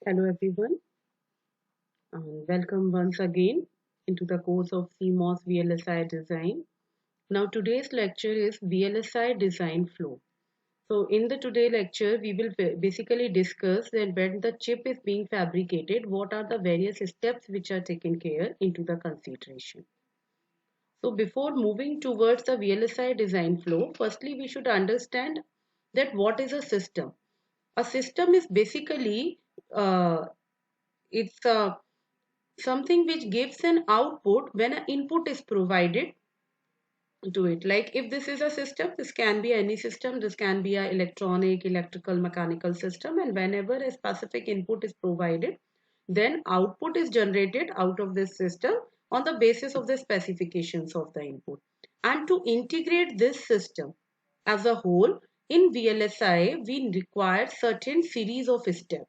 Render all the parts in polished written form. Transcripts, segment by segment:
Hello everyone, and welcome once again into the course of CMOS VLSI design. Now today's lecture is VLSI design flow. So in the today lecture, we will basically discuss that when the chip is being fabricated, what are the various steps which are taken care into the consideration. So before moving towards the VLSI design flow, firstly we should understand that what is a system. A system is basically it's a something which gives an output when an input is provided to it. Like if this is a system, this can be any system, this can be a electronic, electrical, mechanical system, and whenever a specific input is provided, then output is generated out of this system on the basis of the specifications of the input. And to integrate this system as a whole in VLSI, we require certain series of steps.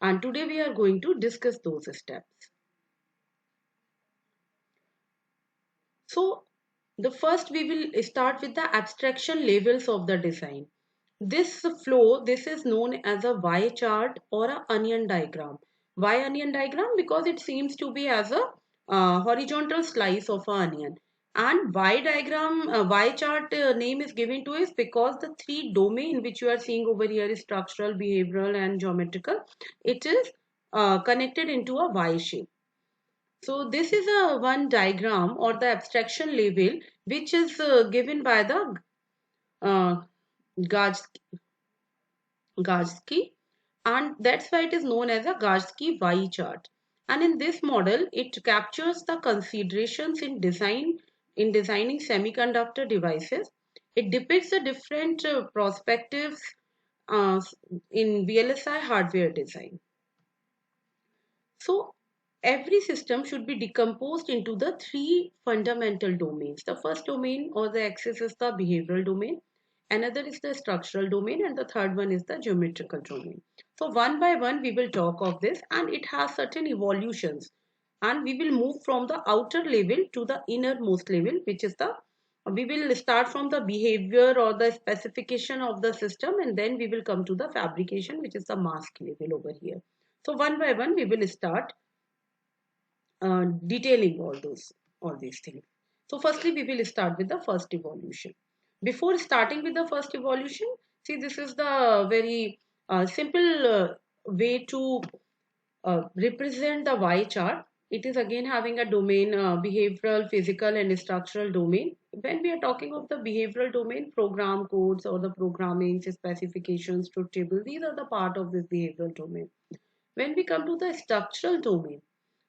And today we are going to discuss those steps. So the first we will start with the abstraction levels of the design. This flow, this is known as a Y chart or a onion diagram. Why onion diagram? Because it seems to be as a horizontal slice of an onion. And Y diagram, Y chart name is given to is because the three domain which you are seeing over here is structural, behavioral and geometrical. It is connected into a Y shape. So this is a one diagram or the abstraction level which is given by the uh, Gajski, and that's why it is known as a Gajski Y chart. And in this model, it captures the considerations in designing semiconductor devices. It depicts the different perspectives uh, in VLSI hardware design. So every system should be decomposed into the three fundamental domains. The first domain or the axis is the behavioral domain, another is the structural domain, and the third one is the geometrical domain. So one by one we will talk of this, and it has certain evolutions, and we will move from the outer level to the innermost level, which is the we will start from the behavior or the specification of the system, and then we will come to the fabrication, which is the mask level over here. So one by one, we will start detailing all these things. So firstly, we will start with the first evolution. Before starting with the first evolution, see this is the very simple way to represent the Y chart. It is again having a domain, behavioral, physical, and structural domain. When we are talking of the behavioral domain, program codes or the programming specifications, truth table, these are the part of this behavioral domain. When we come to the structural domain,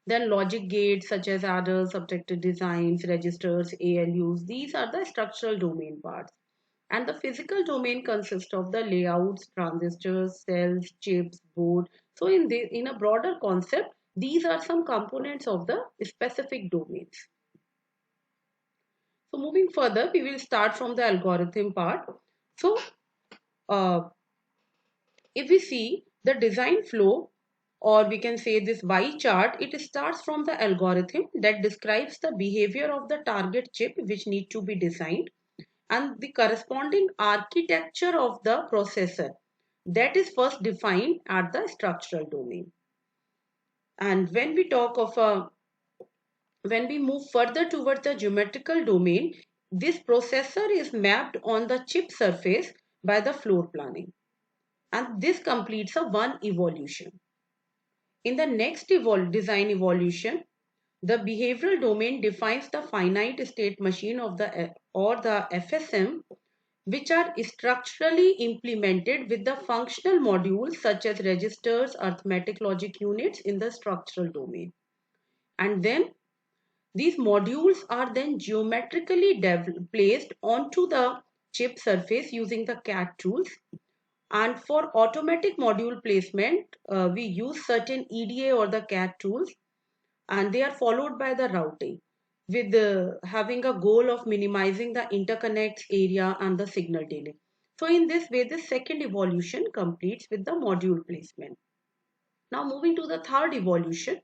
then logic gates such as adders, subtractor designs, registers, ALUs, these are the structural domain parts. And the physical domain consists of the layouts, transistors, cells, chips, board. So in a broader concept, these are some components of the specific domains. So moving further, we will start from the algorithm part. So uh, if we see the design flow, or we can say this Y chart, it starts from the algorithm that describes the behavior of the target chip which need to be designed and the corresponding architecture of the processor that is first defined at the structural domain. And when we move further toward the geometrical domain, this processor is mapped on the chip surface by the floor planning, and this completes a one evolution. In the next design evolution, the behavioral domain defines the finite state machine of the or the FSM, which are structurally implemented with the functional modules such as registers, arithmetic logic units in the structural domain. And then these modules are then geometrically placed onto the chip surface using the CAD tools. And for automatic module placement, we use certain EDA or the CAD tools, and they are followed by the routing with having a goal of minimizing the interconnects area and the signal delay. So in this way, the second evolution completes with the module placement. Now moving to the third evolution.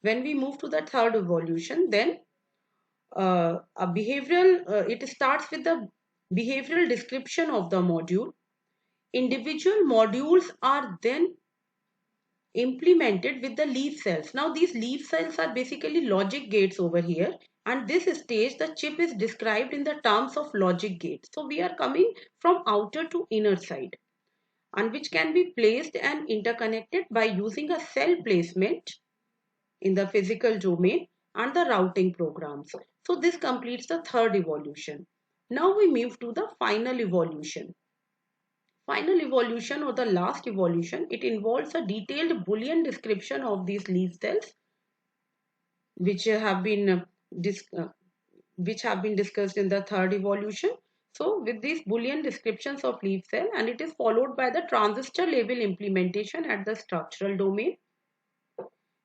When we move to the third evolution, then it starts with the behavioral description of the module. Individual modules are then implemented with the leaf cells. Now these leaf cells are basically logic gates over here, and this stage the chip is described in the terms of logic gates. So we are coming from outer to inner side, and which can be placed and interconnected by using a cell placement in the physical domain and the routing programs. So this completes the third evolution. Now we move to the final evolution. Final evolution or the last evolution, it involves a detailed Boolean description of these leaf cells, which have been which have been discussed in the third evolution. So with these Boolean descriptions of leaf cell, and it is followed by the transistor level implementation at the structural domain,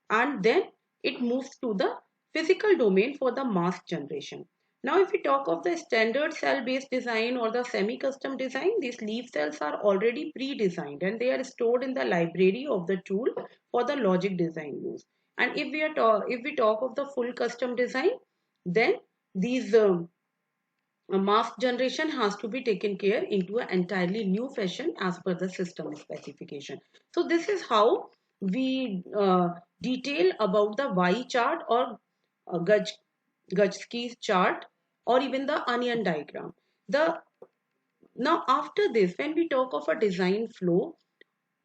and then it moves to the physical domain for the mask generation. Now, if we talk of the standard cell-based design or the semi-custom design, these leaf cells are already pre-designed and they are stored in the library of the tool for the logic design use. And if we talk of the full custom design, then these mask generation has to be taken care into an entirely new fashion as per the system specification. So this is how we detail about the Y chart or Gajski's chart or even the onion diagram. Now after this, when we talk of a design flow,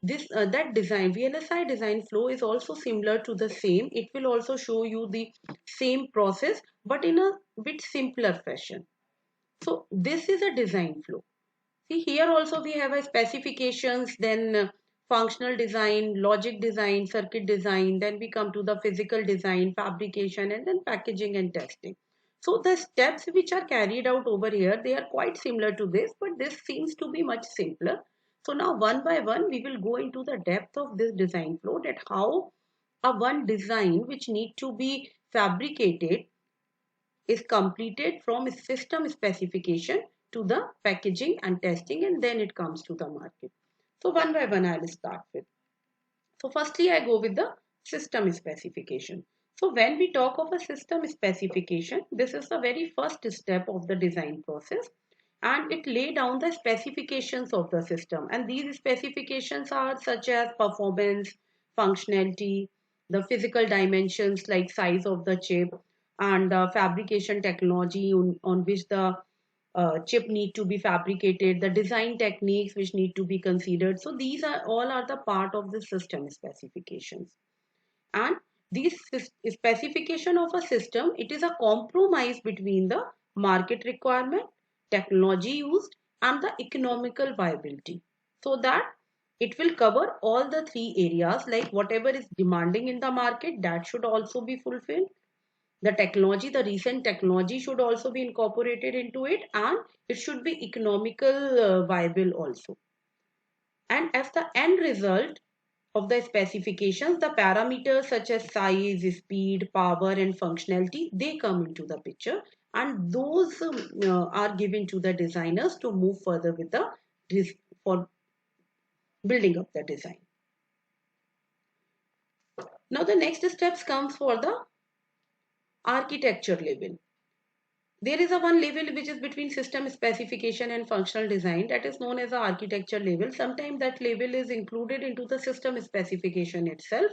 this that design VLSI design flow is also similar to the same. It will also show you the same process but in a bit simpler fashion. So this is a design flow. See, here also we have a specifications, then functional design, logic design, circuit design, then we come to the physical design, fabrication, and then packaging and testing. So the steps which are carried out over here, they are quite similar to this, but this seems to be much simpler. So now one by one, we will go into the depth of this design flow, that how a one design which need to be fabricated is completed from system specification to the packaging and testing, and then it comes to the market. So one by one I'll start with. So firstly I go with the system specification. So when we talk of a system specification, this is the very first step of the design process, and it lay down the specifications of the system, and these specifications are such as performance, functionality, the physical dimensions like size of the chip, and the fabrication technology on which the chip need to be fabricated, the design techniques which need to be considered. So these are all are the part of the system specifications. And this specification of a system, it is a compromise between the market requirement, technology used, and the economical viability, so that it will cover all the three areas, like whatever is demanding in the market, that should also be fulfilled. The technology, the recent technology should also be incorporated into it, and it should be economical viable also. And as the end result of the specifications, the parameters such as size, speed, power, and functionality, they come into the picture, and those are given to the designers to move further with the for building up the design. Now the next steps comes for the architecture level. There is a one level which is between system specification and functional design, that is known as the architecture level. Sometimes that level is included into the system specification itself.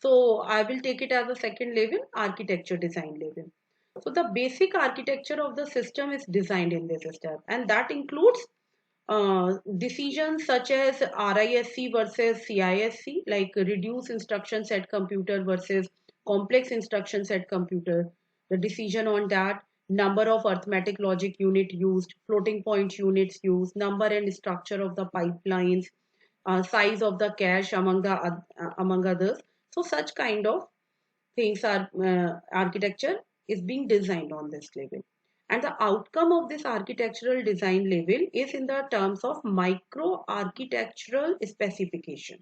So I will take it as a second level, architecture design level. So the basic architecture of the system is designed in this step, and that includes decisions such as RISC versus CISC, like reduce instruction set computer versus complex instruction set computer. The decision on that, number of arithmetic logic unit used, floating point units used, number and structure of the pipelines, size of the cache among others. So such kind of things are architecture is being designed on this level, and the outcome of this architectural design level is in the terms of micro architectural specification.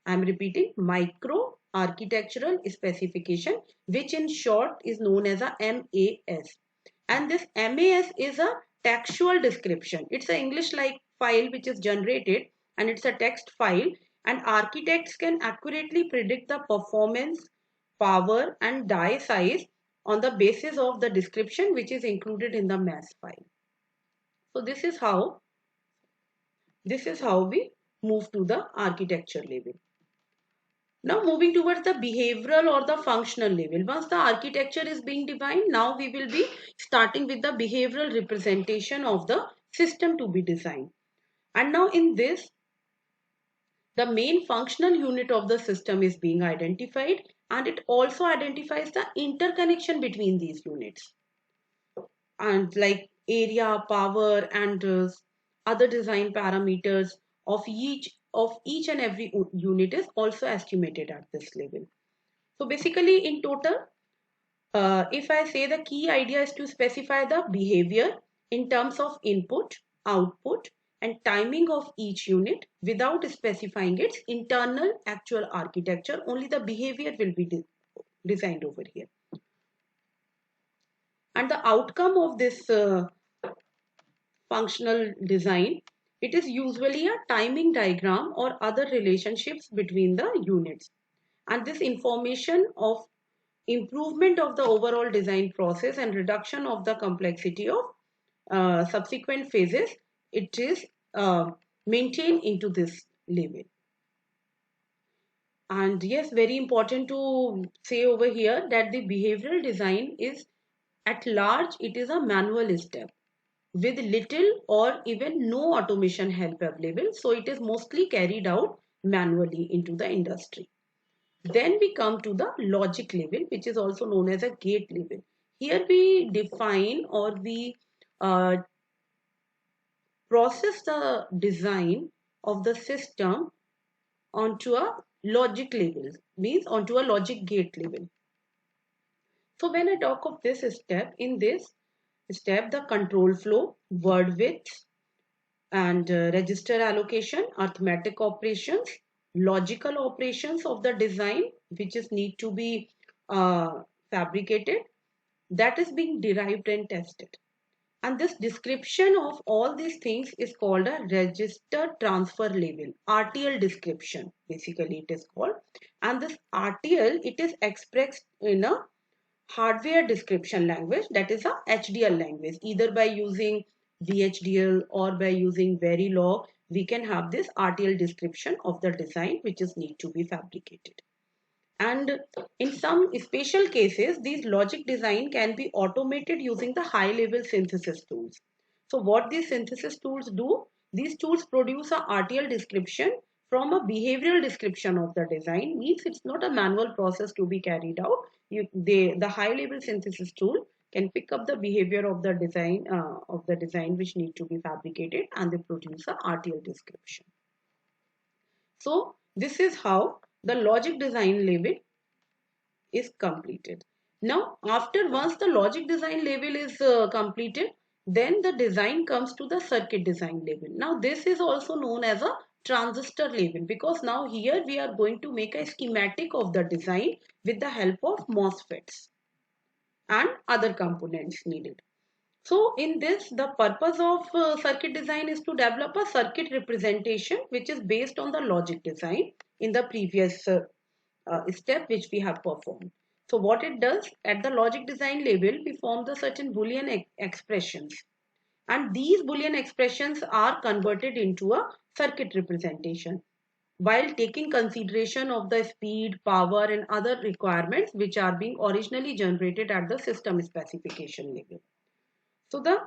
I am repeating, micro architectural specification, which in short is known as a MAS. And this MAS is a textual description. It's an English like file which is generated, and it's a text file, and architects can accurately predict the performance, power, and die size on the basis of the description which is included in the MAS file. So this is how we move to the architecture level. Now moving towards the behavioral or the functional level. Once the architecture is being defined, now we will be starting with the behavioral representation of the system to be designed. And now in this, the main functional unit of the system is being identified, and it also identifies the interconnection between these units, and like area, power, and other design parameters of each and every unit is also estimated at this level. So basically in total, if I say the key idea is to specify the behavior in terms of input, output, and timing of each unit without specifying its internal actual architecture, only the behavior will be designed over here. And the outcome of this functional design, it is usually a timing diagram or other relationships between the units. And this information of improvement of the overall design process and reduction of the complexity of subsequent phases, it is maintained into this level. And yes, very important to say over here that the behavioral design is at large, it is a manual step with little or even no automation help available. So it is mostly carried out manually into the industry. Then we come to the logic level, which is also known as a gate level. Here we define or we uh, process the design of the system onto a logic level, means onto a logic gate level. So when I talk of this step, in this step, the control flow, word width, and register allocation, arithmetic operations, logical operations of the design, which is need to be fabricated, that is being derived and tested. And this description of all these things is called a register transfer level, RTL description, basically it is called. And this RTL, it is expressed in a hardware description language, that is a HDL language. Either by using VHDL or by using Verilog, we can have this RTL description of the design which is need to be fabricated. And in some special cases, these logic design can be automated using the high level synthesis tools. So what these synthesis tools do, these tools produce a RTL description from a behavioral description of the design. Means it's not a manual process to be carried out. The high level synthesis tool can pick up the behavior of the design which need to be fabricated, and they produce a RTL description. So this is how the logic design level is completed. Now, after once the logic design level is completed, then the design comes to the circuit design level. Now, this is also known as a transistor level, because now here we are going to make a schematic of the design with the help of MOSFETs and other components needed. So in this, the purpose of circuit design is to develop a circuit representation which is based on the logic design in the previous step which we have performed. So what it does, at the logic design level, we form the certain Boolean expressions, and these Boolean expressions are converted into a circuit representation while taking consideration of the speed, power, and other requirements which are being originally generated at the system specification level. So the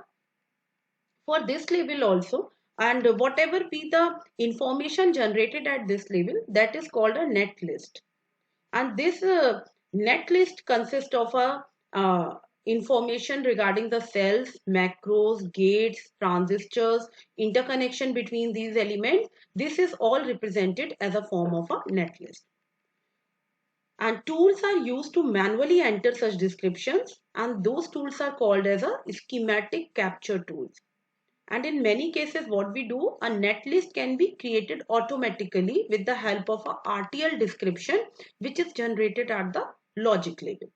for this level also, and whatever be the information generated at this level, that is called a net list. And this net list consists of a information regarding the cells, macros, gates, transistors, interconnection between these elements. This is all represented as a form of a net list. And tools are used to manually enter such descriptions, and those tools are called as a schematic capture tools. And in many cases, what we do, a netlist can be created automatically with the help of a RTL description, which is generated at the logic level.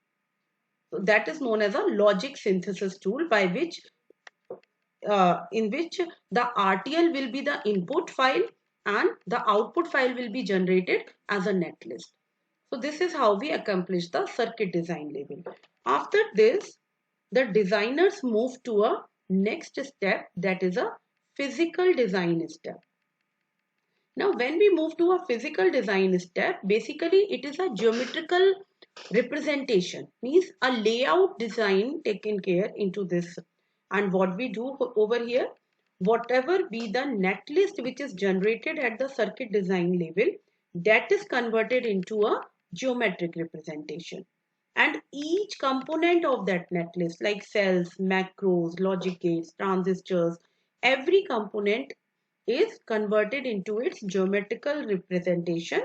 So that is known as a logic synthesis tool, by which in which the RTL will be the input file and the output file will be generated as a netlist. So this is how we accomplish the circuit design level. After this, the designers move to a next step, that is a physical design step. Now, when we move to a physical design step, basically it is a geometrical representation, means a layout design taken care into this. And what we do over here, whatever be the netlist which is generated at the circuit design level, that is converted into a geometric representation. And each component of that netlist, like cells, macros, logic gates, transistors, every component is converted into its geometrical representation,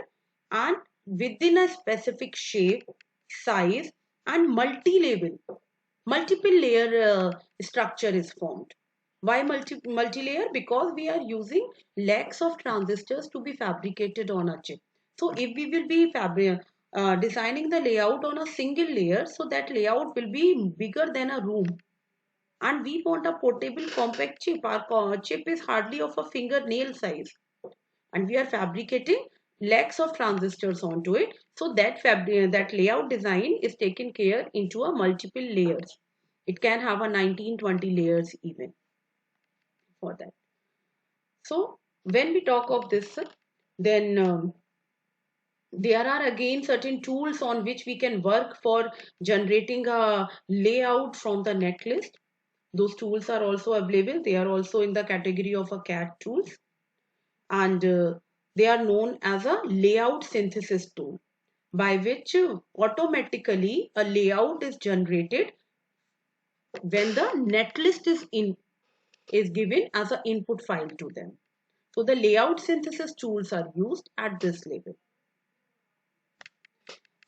and within a specific shape, size, and multiple layer structure is formed. Why multi-layer? Because we are using lakhs of transistors to be fabricated on a chip. So if we will be designing the layout on a single layer, so that layout will be bigger than a room. And we want a portable compact chip. Our chip is hardly of a fingernail size. And we are fabricating lakhs of transistors onto it. So that layout design is taken care into a multiple layers. It can have a 19-20 layers even for that. So when we talk of this, then there are again certain tools on which we can work for generating a layout from the netlist. Those tools are also available. They are also in the category of a CAD tools, and they are known as a layout synthesis tool, by which automatically a layout is generated when the netlist is given as an input file to them. So the layout synthesis tools are used at this level.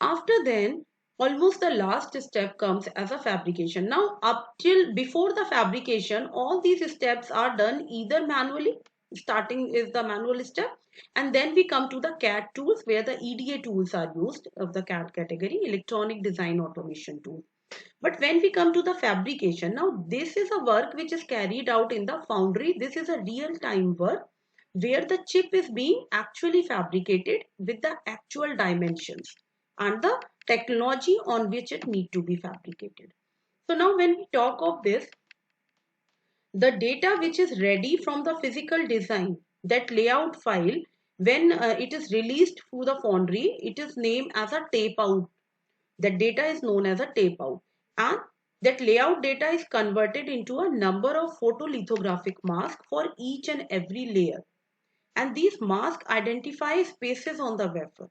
After then, almost the last step comes as a fabrication. Now, up till before the fabrication, all these steps are done either manually, starting is the manual step, and then we come to the CAD tools where the EDA tools are used of the CAD category, electronic design automation tool. But when we come to the fabrication, now this is a work which is carried out in the foundry. This is a real-time work where the chip is being actually fabricated with the actual dimensions and the technology on which it need to be fabricated. So now when we talk of this, the data which is ready from the physical design, that layout file, when it is released through the foundry, it is named as a tape out. That data is known as a tape out, and that layout data is converted into a number of photolithographic masks for each and every layer, and these masks identify spaces on the wafer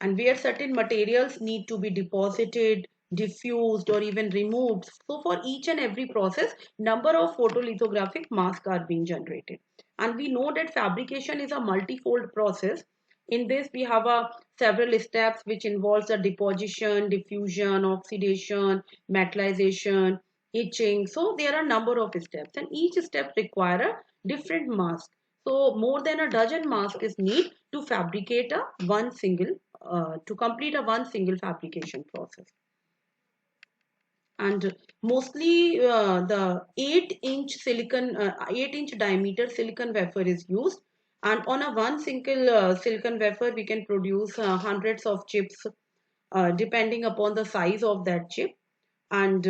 and where certain materials need to be deposited, diffused, or even removed. So for each and every process, number of photolithographic masks are being generated. And we know that fabrication is a multifold process. In this, we have several steps which involves the deposition, diffusion, oxidation, metallization, etching. So there are a number of steps, and each step require a different mask. So more than a dozen masks is needed to fabricate a one single to complete a one single fabrication process. And mostly the 8-inch diameter silicon wafer is used, and on a one single silicon wafer we can produce hundreds of chips depending upon the size of that chip. And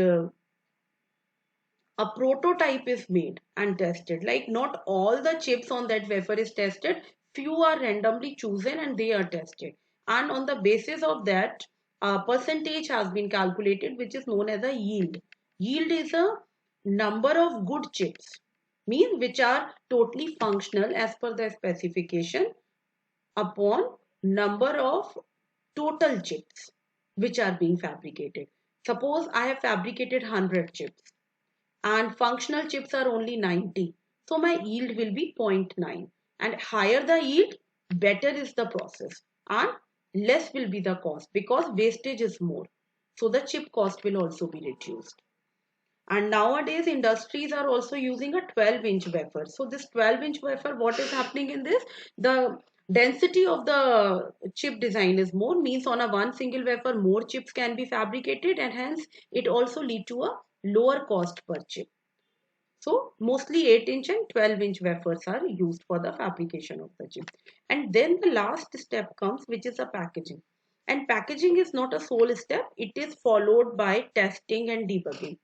a prototype is made and tested. Like not all the chips on that wafer is tested, few are randomly chosen and they are tested, and on the basis of that a percentage has been calculated which is known as a yield. Yield is a number of good chips, means which are totally functional as per the specification, upon number of total chips which are being fabricated. Suppose I have fabricated 100 chips and functional chips are only 90. So my yield will be 0.9, and higher the yield, better is the process, and less will be the cost because wastage is more. So the chip cost will also be reduced. And nowadays industries are also using a 12-inch wafer. So this 12-inch wafer, what is happening in this? The density of the chip design is more, means on a one single wafer more chips can be fabricated, and hence it also lead to a lower cost per chip. So mostly 8-inch and 12-inch wafers are used for the fabrication of the chip. And then the last step comes, which is a packaging. And packaging is not a sole step. It is followed by testing and debugging.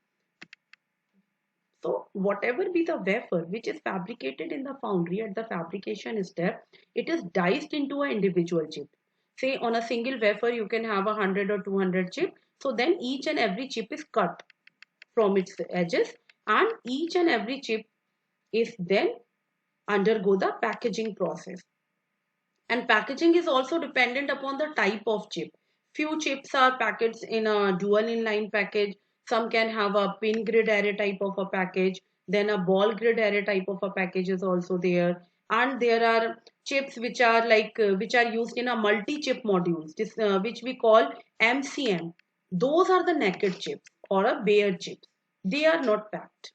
So whatever be the wafer which is fabricated in the foundry at the fabrication step, it is diced into an individual chip. Say on a single wafer you can have 100 or 200 chip. So then each and every chip is cut from its edges, and each and every chip is then undergo the packaging process. And packaging is also dependent upon the type of chip. Few chips are packaged in a dual inline package. Some can have a pin grid array type of a package. Then a ball grid array type of a package is also there. And there are chips which are which are used in a multi-chip modules, which we call MCM. Those are the naked chips or a bare chips. They are not packed.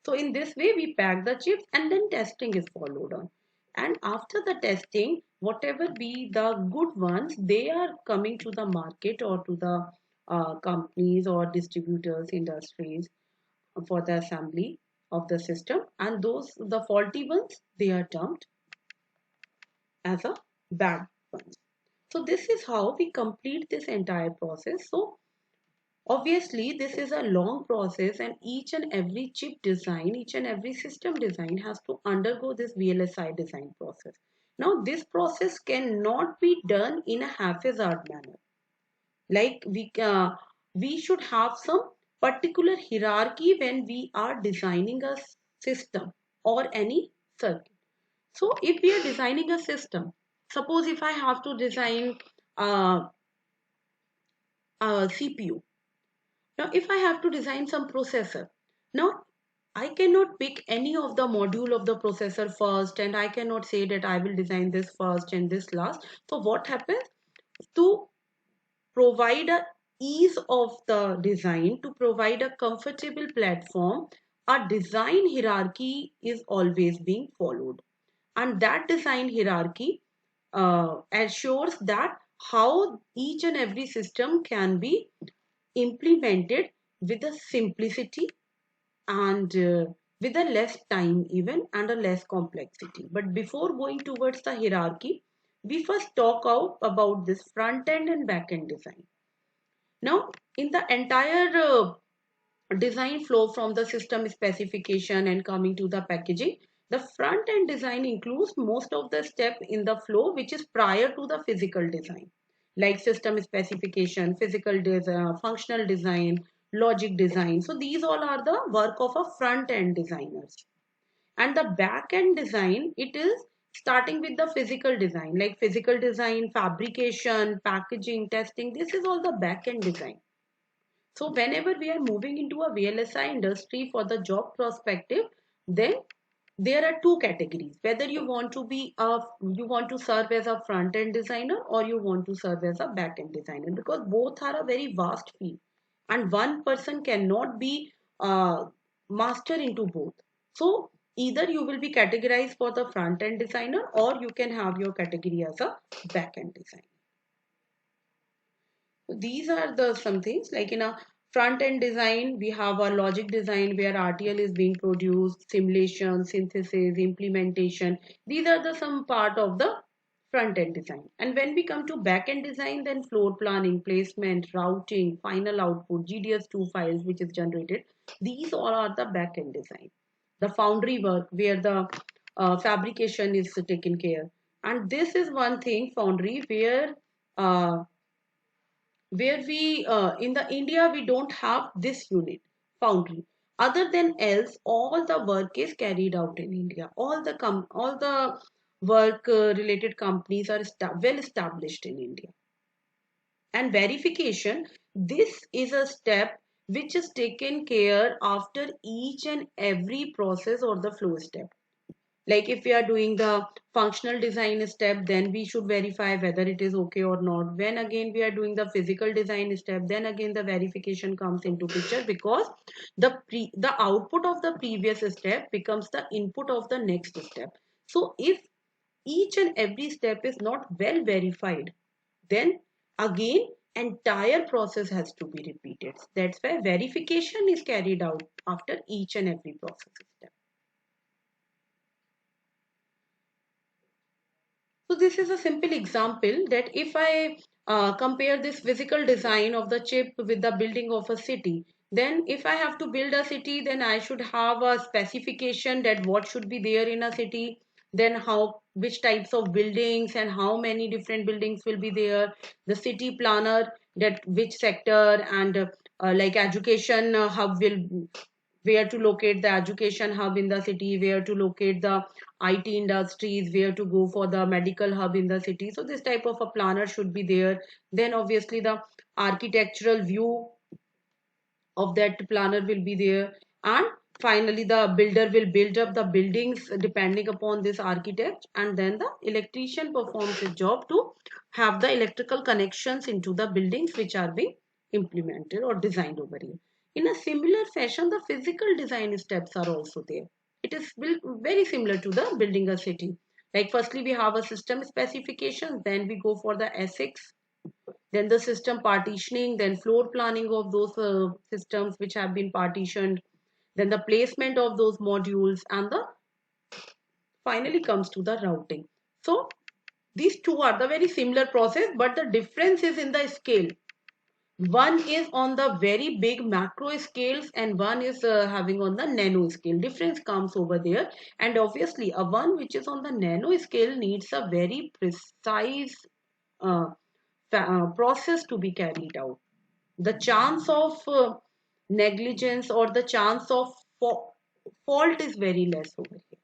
So in this way, we pack the chips and then testing is followed on. And after the testing, whatever be the good ones, they are coming to the market or to the companies or distributors, industries for the assembly of the system. And those, the faulty ones, they are dumped as a bad ones. So this is how we complete this entire process. So obviously, this is a long process, and each and every chip design, each and every system design has to undergo this VLSI design process. Now, this process cannot be done in a haphazard manner. Like we should have some particular hierarchy when we are designing a system or any circuit. So, if we are designing a system, suppose if I have to design uh, a CPU. Now, if I have to design some processor, now I cannot pick any of the module of the processor first, and I cannot say that I will design this first and this last. So what happens? To provide a ease of the design, to provide a comfortable platform, a design hierarchy is always being followed. And that design hierarchy assures that how each and every system can be implemented with a simplicity and with a less time even and a less complexity. But before going towards the hierarchy, we first talk out about this front end and back end design. Now, in the entire design flow from the system specification and coming to the packaging, the front end design includes most of the step in the flow which is prior to the physical design, like system specification, physical design, functional design, logic design. So these all are the work of a front end designers. And the back end design, it is starting with the physical design, like physical design, fabrication, packaging, testing. This is all the back end design. So whenever we are moving into a VLSI industry for the job perspective, then there are two categories. Whether you want to be you want to serve as a front end designer or you want to serve as a back end designer, because both are a very vast field, and one person cannot be master into both. So either you will be categorized for the front end designer or you can have your category as a back end designer. So these are the some things like in a front end design, we have a logic design where RTL is being produced, simulation, synthesis, implementation. These are the some part of the front end design. And when we come to back end design, then floor planning, placement, routing, final output, GDS2 files which is generated. These all are the back end design. The foundry work where the fabrication is taken care. And this is one thing, foundry, uh, where we in the India we don't have this unit, foundry. Other than else, all the work is carried out in India. All the work related companies are well established in India. And verification, this is a step which is taken care after each and every process or the flow step. Like if we are doing the functional design step, then we should verify whether it is okay or not. When again we are doing the physical design step, then again the verification comes into picture, because the output of the previous step becomes the input of the next step. So if each and every step is not well verified, then again entire process has to be repeated. That's why verification is carried out after each and every process step. So this is a simple example that if I compare this physical design of the chip with the building of a city, Then if I have to build a city, then I should have a specification that what should be there in a city, then how, which types of buildings and how many different buildings will be there, the city planner, that which sector, and like education hub will, where to locate the education hub in the city, where to locate the IT industries, where to go for the medical hub in the city. So this type of a planner should be there. Then obviously the architectural view of that planner will be there, and finally the builder will build up the buildings depending upon this architect, and then the electrician performs his job to have the electrical connections into the buildings which are being implemented or designed over here. In a similar fashion, the physical design steps are also there. It is built very similar to the building a city. Like firstly we have a system specification, then we go for the SX, then the system partitioning, then floor planning of those systems which have been partitioned, then the placement of those modules, and the finally comes to the routing. So these two are the very similar process, but the difference is in the scale. One is on the very big macro scales and one is having on the nano scale. Difference comes over there, and obviously a one which is on the nano scale needs a very precise uh, process to be carried out. The chance of negligence or the chance of fault is very less over here.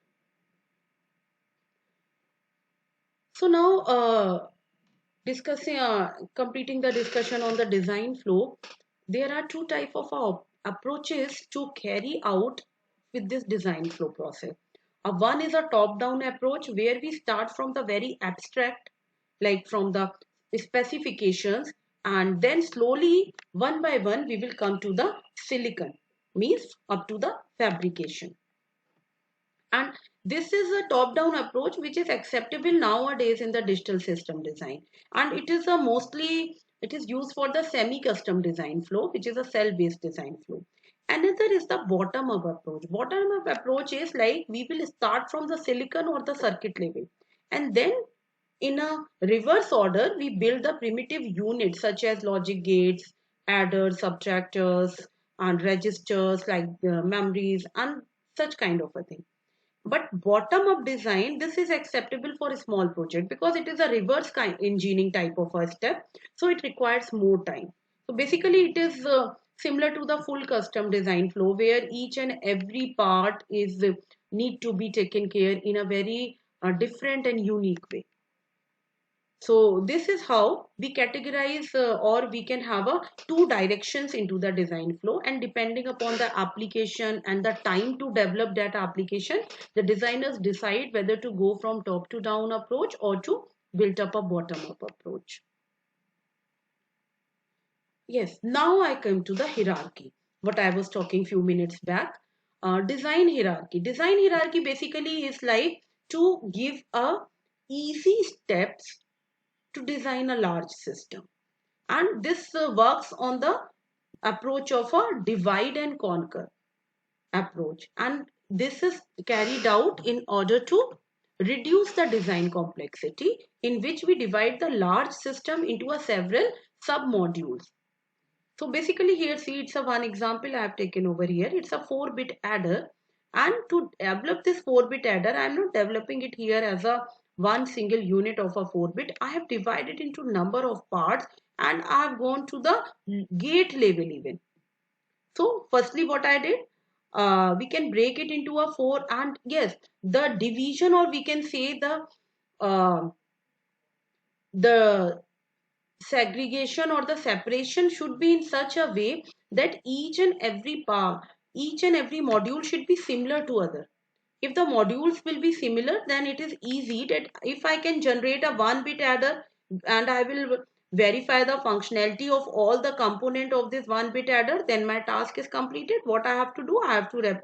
So now discussing completing the discussion on the design flow, there are two type of approaches to carry out with this design flow process. One is a top down approach where we start from the very abstract, like from the specifications, and then slowly one by one we will come to the silicon, means up to the fabrication. And this is a top-down approach which is acceptable nowadays in the digital system design. And it is a mostly, it is used for the semi-custom design flow, which is a cell-based design flow. Another is the bottom-up approach. Bottom-up approach is like we will start from the silicon or the circuit level. And then in a reverse order, we build the primitive units such as logic gates, adders, subtractors, and registers like memories and such kind of a thing. But bottom up design, this is acceptable for a small project because it is a reverse kind engineering type of a step, so it requires more time. So basically it is similar to the full custom design flow where each and every part is need to be taken care in a very different and unique way. So this is how we categorize or we can have a two directions into the design flow, and depending upon the application and the time to develop that application, the designers decide whether to go from top to down approach or to build up a bottom up approach. Yes, now I come to the hierarchy, what I was talking few minutes back. Design hierarchy. Design hierarchy basically is like to give a easy steps to design a large system, and this works on the approach of a divide and conquer approach, and this is carried out in order to reduce the design complexity, in which we divide the large system into a several sub modules. So basically here see, it's a one example I have taken over here. It's a 4-bit adder, and to develop this 4-bit adder, I am not developing it here as a one single unit of a 4-bit. I have divided into number of parts and I have gone to the gate level even. So firstly what I did, we can break it into a 4, and yes, the division, or we can say uh, the segregation or the separation should be in such a way that each and every part, each and every module should be similar to other. If the modules will be similar, then it is easy that if I can generate a 1-bit adder and I will verify the functionality of all the component of this 1-bit adder, then my task is completed. What I have to do, I have to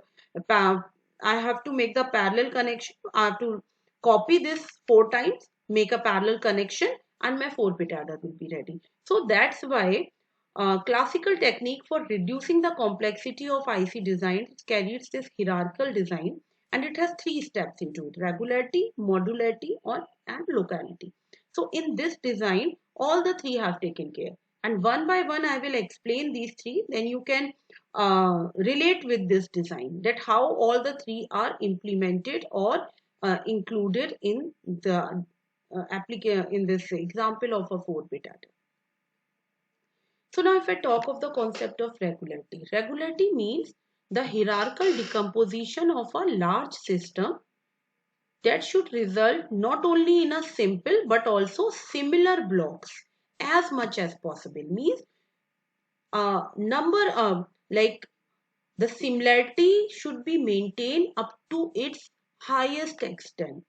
I have to make the parallel connection. I have to copy this 4 times, make a parallel connection, and my 4-bit adder will be ready. So that's why classical technique for reducing the complexity of IC design carries this hierarchical design, and it has 3 steps into it: regularity, modularity, and locality. So in this design, all the 3 have taken care, and one by one I will explain these 3, then you can relate with this design, that how all the three are implemented or included in the in this example of a 4-bit adder. So now if I talk of the concept of regularity, regularity means the hierarchical decomposition of a large system that should result not only in a simple but also similar blocks as much as possible. Means number like the similarity should be maintained up to its highest extent.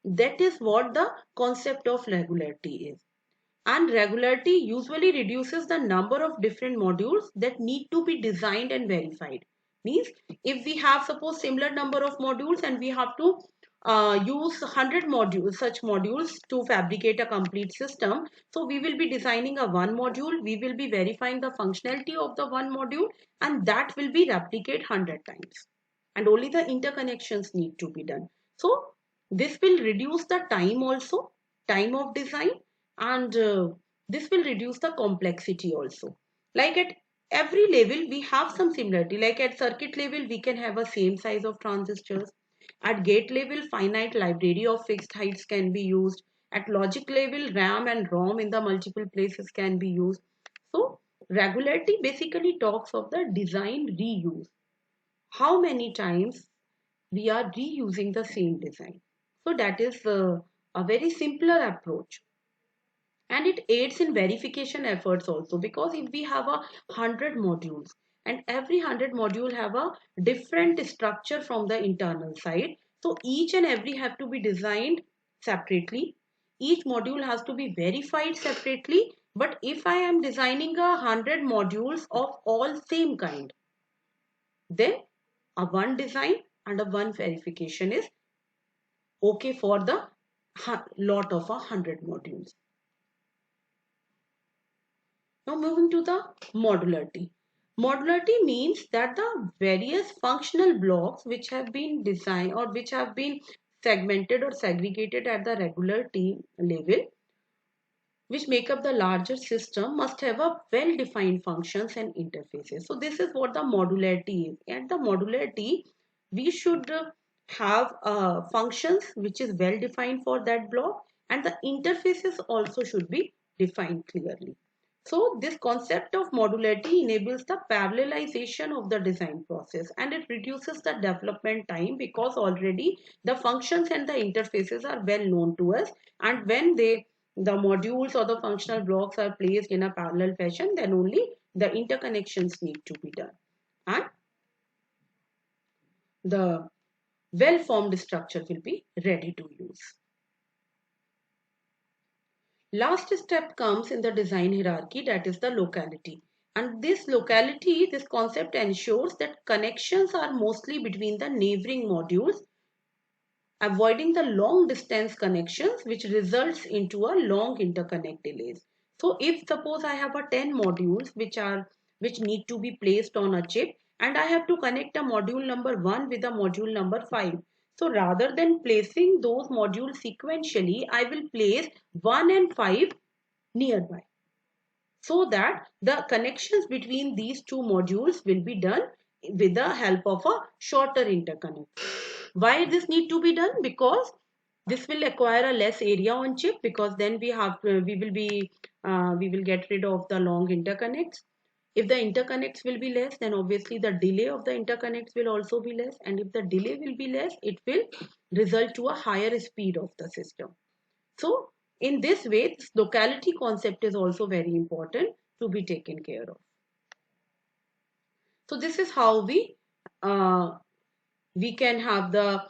That is what the concept of regularity is. And regularity usually reduces the number of different modules that need to be designed and verified. Means if we have suppose similar number of modules and we have to use 100 modules, such modules to fabricate a complete system. So we will be designing a one module, we will be verifying the functionality of the one module, and that will be replicate 100 times. And only the interconnections need to be done. So this will reduce the time also, time of design, and this will reduce the complexity also. Like at every level we have some similarity. Like at circuit level we can have a same size of transistors. At gate level finite library of fixed heights can be used. At logic level RAM and ROM in the multiple places can be used. So regularity basically talks of the design reuse, how many times we are reusing the same design. So that is a very simpler approach, and it aids in verification efforts also, because if we have 100 modules and every 100 module have a different structure from the internal side, so each and every have to be designed separately, each module has to be verified separately. But if I am designing 100 modules of all same kind, then a one design and a one verification is okay for the lot of 100 modules. Now moving to the modularity. Modularity means that the various functional blocks which have been designed or which have been segmented or segregated at the regularity level, which make up the larger system, must have a well-defined functions and interfaces. So this is what the modularity is. At the modularity, we should have functions which is well defined for that block, and the interfaces also should be defined clearly. So this concept of modularity enables the parallelization of the design process, and it reduces the development time because already the functions and the interfaces are well known to us, and when the modules or the functional blocks are placed in a parallel fashion, then only the interconnections need to be done and the well-formed structure will be ready to use. Last step comes in the design hierarchy, that is the locality. And this locality, this concept ensures that connections are mostly between the neighboring modules, avoiding the long distance connections which results into a long interconnect delays. So if suppose I have a 10 modules which need to be placed on a chip, and I have to connect a module number 1 with a module number 5. So rather than placing those modules sequentially, I will place 1 and 5 nearby, so that the connections between these two modules will be done with the help of a shorter interconnect. Why this need to be done? Because this will acquire a less area on chip, because then we will get rid of the long interconnects. If the interconnects will be less, then obviously the delay of the interconnects will also be less, and if the delay will be less, it will result to a higher speed of the system. So in this way, this locality concept is also very important to be taken care of. So this is how we can have the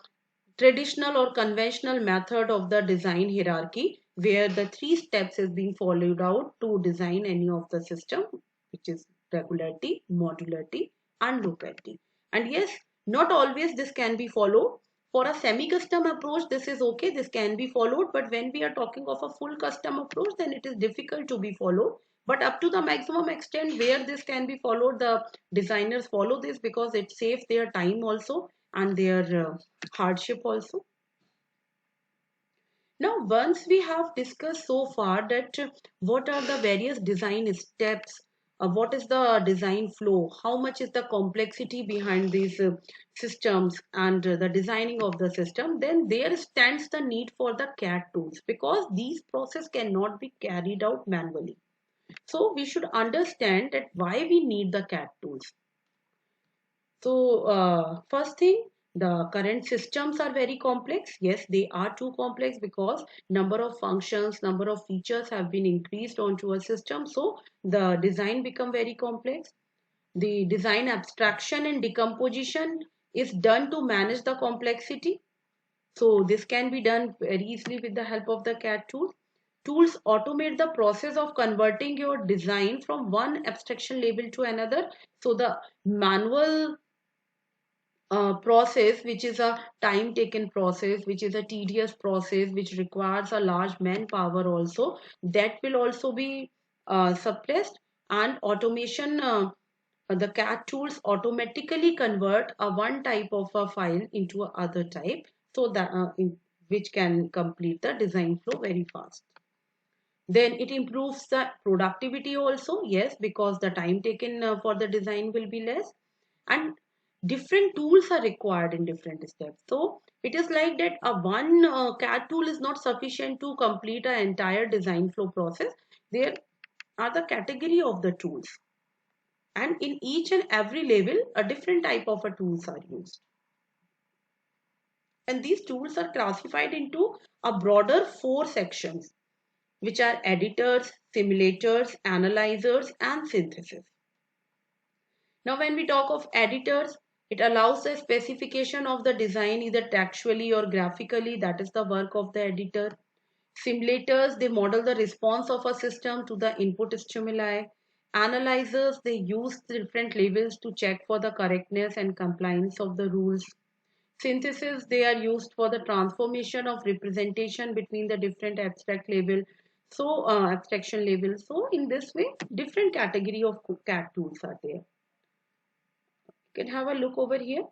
traditional or conventional method of the design hierarchy, where the three steps is being followed out to design any of the system, which is regularity, modularity, and locality. And yes, not always this can be followed. For a semi-custom approach, this is okay, this can be followed, but when we are talking of a full custom approach, then it is difficult to be followed. But up to the maximum extent where this can be followed, the designers follow this, because it saves their time also and their hardship also. Now, once we have discussed so far that what are the various design steps what is the design flow, how much is the complexity behind these systems and the designing of the system, then there stands the need for the CAD tools, because these processes cannot be carried out manually. So we should understand that why we need the CAD tools. So first thing, the current systems are very complex. Yes, they are too complex because number of functions, number of features have been increased onto a system. So the design become very complex. The design abstraction and decomposition is done to manage the complexity. So this can be done very easily with the help of the CAD tools. Tools automate the process of converting your design from one abstraction label to another. So the manual process, which is a time taken process, which is a tedious process, which requires a large manpower also, that will also be suppressed. And automation, the CAD tools automatically convert a one type of a file into a other type, so that which can complete the design flow very fast. Then it improves the productivity also, yes, because the time taken for the design will be less, and different tools are required in different steps. So it is like that a one CAD tool is not sufficient to complete an entire design flow process. There are the category of the tools, and in each and every level a different type of a tools are used, and these tools are classified into a broader four sections, which are editors, simulators, analyzers, and synthesis. Now, when we talk of editors, it allows the specification of the design either textually or graphically. That is the work of the editor. Simulators, they model the response of a system to the input stimuli. Analyzers, they use different labels to check for the correctness and compliance of the rules. Synthesis, they are used for the transformation of representation between the different abstract label. So abstraction labels. So in this way, different category of CAD tools are there. You can have a look over here.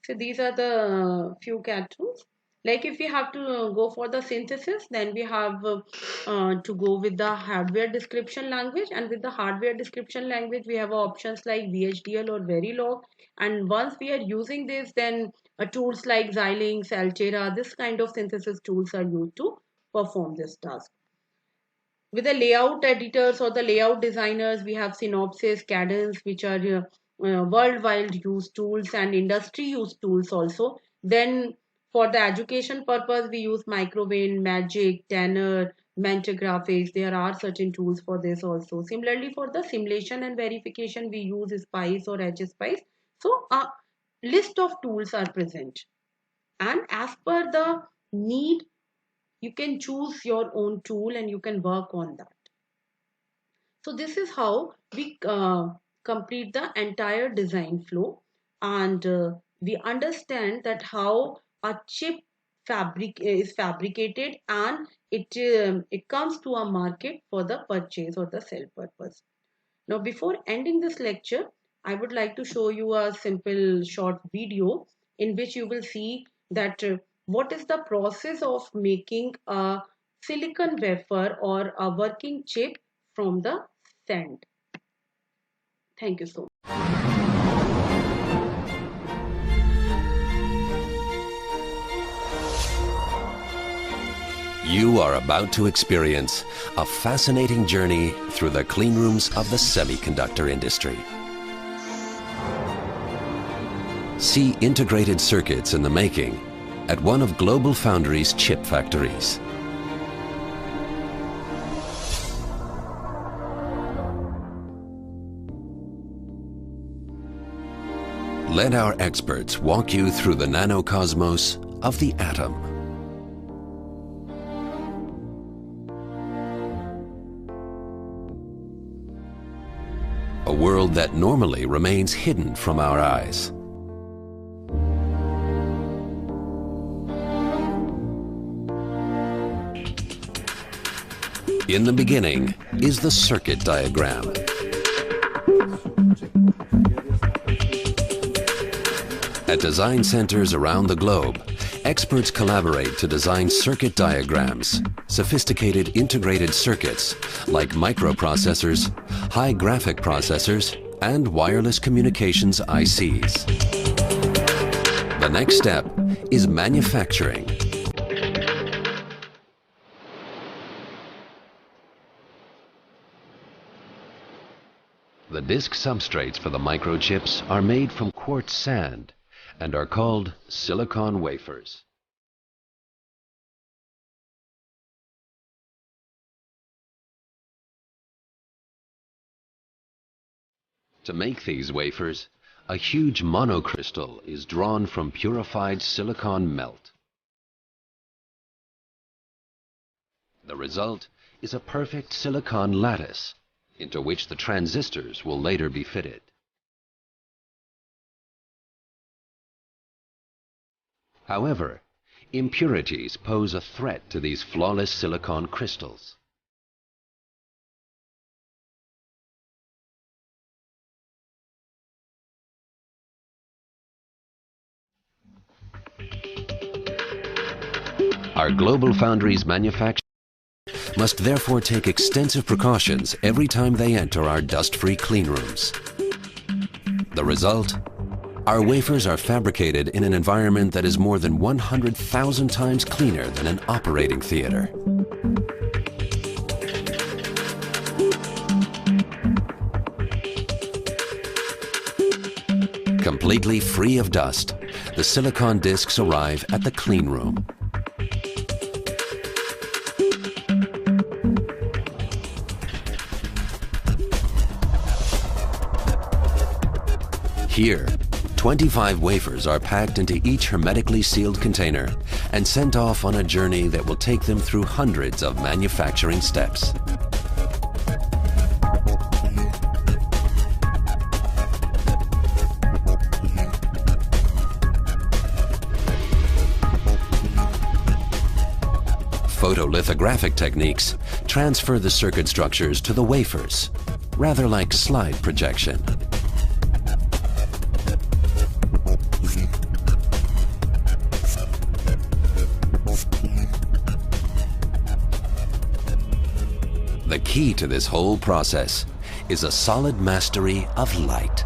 So these are the few CAD tools. Like if we have to go for the synthesis, then we have to go with the hardware description language, and with the hardware description language we have options like VHDL or Verilog, and once we are using this, then tools like Xilinx, Altera, this kind of synthesis tools are used to perform this task. With the layout editors or the layout designers, we have Synopsys, Cadence, which are worldwide used tools and industry used tools also. Then for the education purpose, we use Microwind, Magic, Tanner, Mentor Graphics. There are certain tools for this also. Similarly, for the simulation and verification, we use Spice or HSpice. So a list of tools are present. And as per the need, you can choose your own tool and you can work on that. So this is how we complete the entire design flow, and we understand that how a chip fabric is fabricated, and it comes to a market for the purchase or the sell purpose. Now before ending this lecture, I would like to show you a simple short video in which you will see that what is the process of making a silicon wafer or a working chip from the sand. Thank you so much. You are about to experience a fascinating journey through the clean rooms of the semiconductor industry. See integrated circuits in the making at one of GlobalFoundries' chip factories. Let our experts walk you through the nanocosmos of the atom. A world that normally remains hidden from our eyes. In the beginning is the circuit diagram. At design centers around the globe, experts collaborate to design circuit diagrams, sophisticated integrated circuits like microprocessors, high graphic processors, and wireless communications ICs. The next step is manufacturing. The disk substrates for the microchips are made from quartz sand and are called silicon wafers. To make these wafers, a huge monocrystal is drawn from purified silicon melt. The result is a perfect silicon lattice into which the transistors will later be fitted. However, impurities pose a threat to these flawless silicon crystals. Our GlobalFoundries manufacturers must therefore take extensive precautions every time they enter our dust-free cleanrooms. The result? Our wafers are fabricated in an environment that is more than 100,000 times cleaner than an operating theater. Completely free of dust, the silicon discs arrive at the clean room. Here, 25 wafers are packed into each hermetically sealed container and sent off on a journey that will take them through hundreds of manufacturing steps. Photolithographic techniques transfer the circuit structures to the wafers, rather like slide projection. The key to this whole process is a solid mastery of light.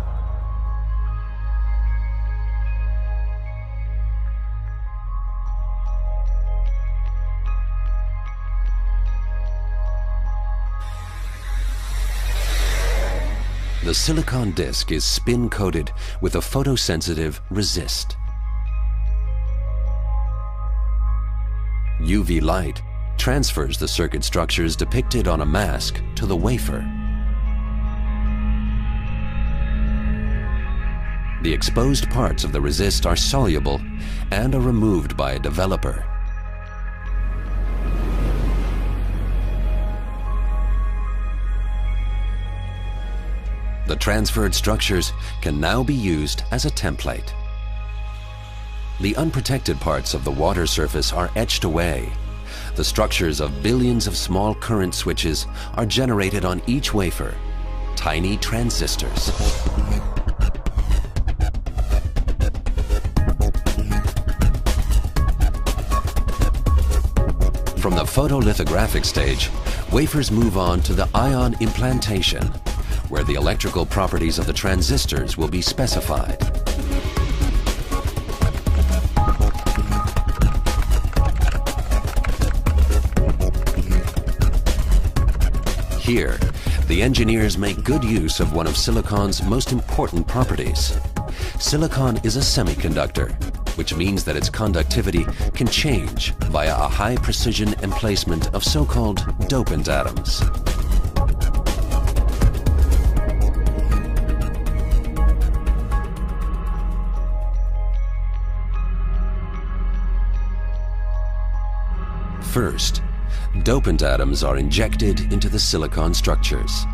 The silicon disc is spin-coated with a photosensitive resist. UV light transfers the circuit structures depicted on a mask to the wafer. The exposed parts of the resist are soluble and are removed by a developer. The transferred structures can now be used as a template. The unprotected parts of the water surface are etched away. The structures of billions of small current switches are generated on each wafer, tiny transistors. From the photolithographic stage, wafers move on to the ion implantation, where the electrical properties of the transistors will be specified. Here, the engineers make good use of one of silicon's most important properties. Silicon is a semiconductor, which means that its conductivity can change via a high precision emplacement of so-called dopant atoms. First, dopant atoms are injected into the silicon structures.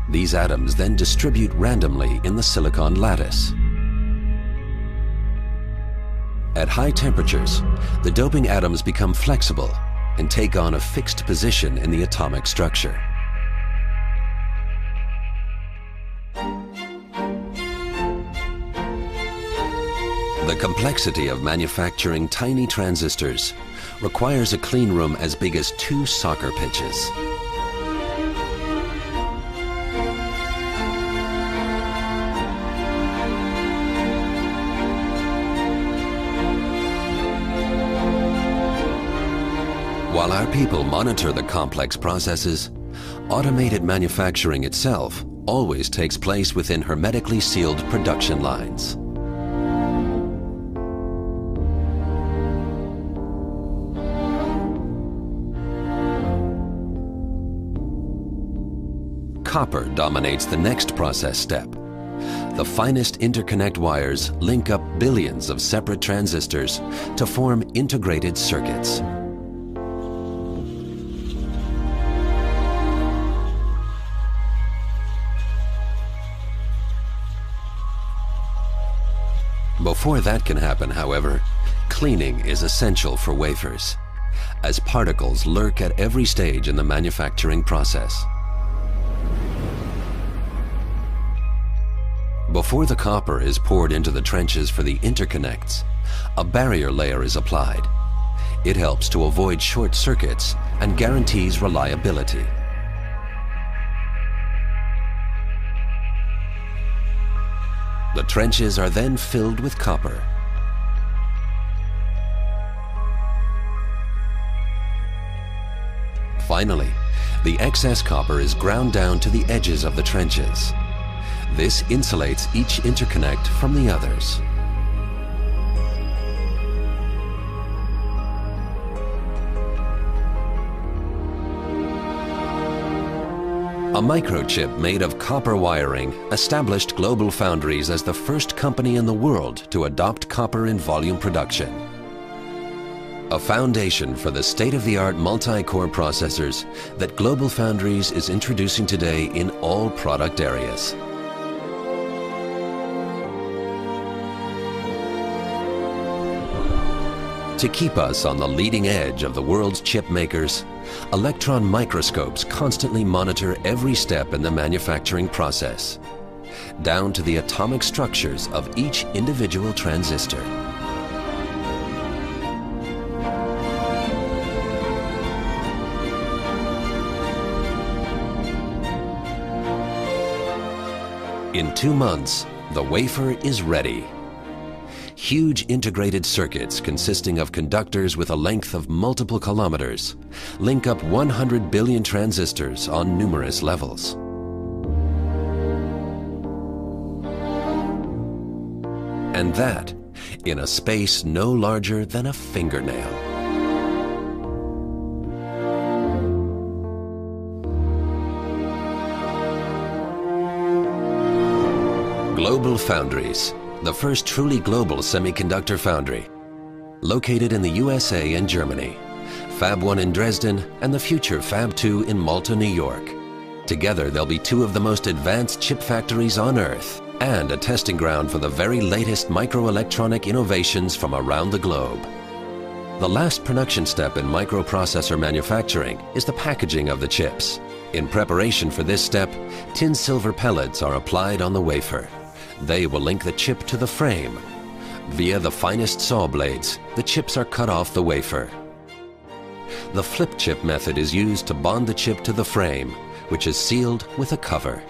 These atoms then distribute randomly in the silicon lattice. At high temperatures, the doping atoms become flexible and take on a fixed position in the atomic structure. The complexity of manufacturing tiny transistors requires a clean room as big as 2 soccer pitches. While our people monitor the complex processes, automated manufacturing itself always takes place within hermetically sealed production lines. Copper dominates the next process step. The finest interconnect wires link up billions of separate transistors to form integrated circuits. Before that can happen, however, cleaning is essential for wafers, as particles lurk at every stage in the manufacturing process. Before the copper is poured into the trenches for the interconnects, a barrier layer is applied. It helps to avoid short circuits and guarantees reliability. The trenches are then filled with copper. Finally, the excess copper is ground down to the edges of the trenches. This insulates each interconnect from the others. A microchip made of copper wiring established GlobalFoundries as the first company in the world to adopt copper in volume production. A foundation for the state-of-the-art multi-core processors that GlobalFoundries is introducing today in all product areas. To keep us on the leading edge of the world's chip makers, electron microscopes constantly monitor every step in the manufacturing process, down to the atomic structures of each individual transistor. In 2 months, the wafer is ready. Huge integrated circuits consisting of conductors with a length of multiple kilometers link up 100 billion transistors on numerous levels. And that in a space no larger than a fingernail. GlobalFoundries, the first truly global semiconductor foundry, located in the USA and Germany, Fab 1 in Dresden and the future Fab 2 in Malta, New York. Together they'll be 2 of the most advanced chip factories on Earth and a testing ground for the very latest microelectronic innovations from around the globe. The last production step in microprocessor manufacturing is the packaging of the chips. In preparation for this step, tin silver pellets are applied on the wafer. They will link the chip to the frame. Via the finest saw blades, the chips are cut off the wafer. The flip chip method is used to bond the chip to the frame, which is sealed with a cover.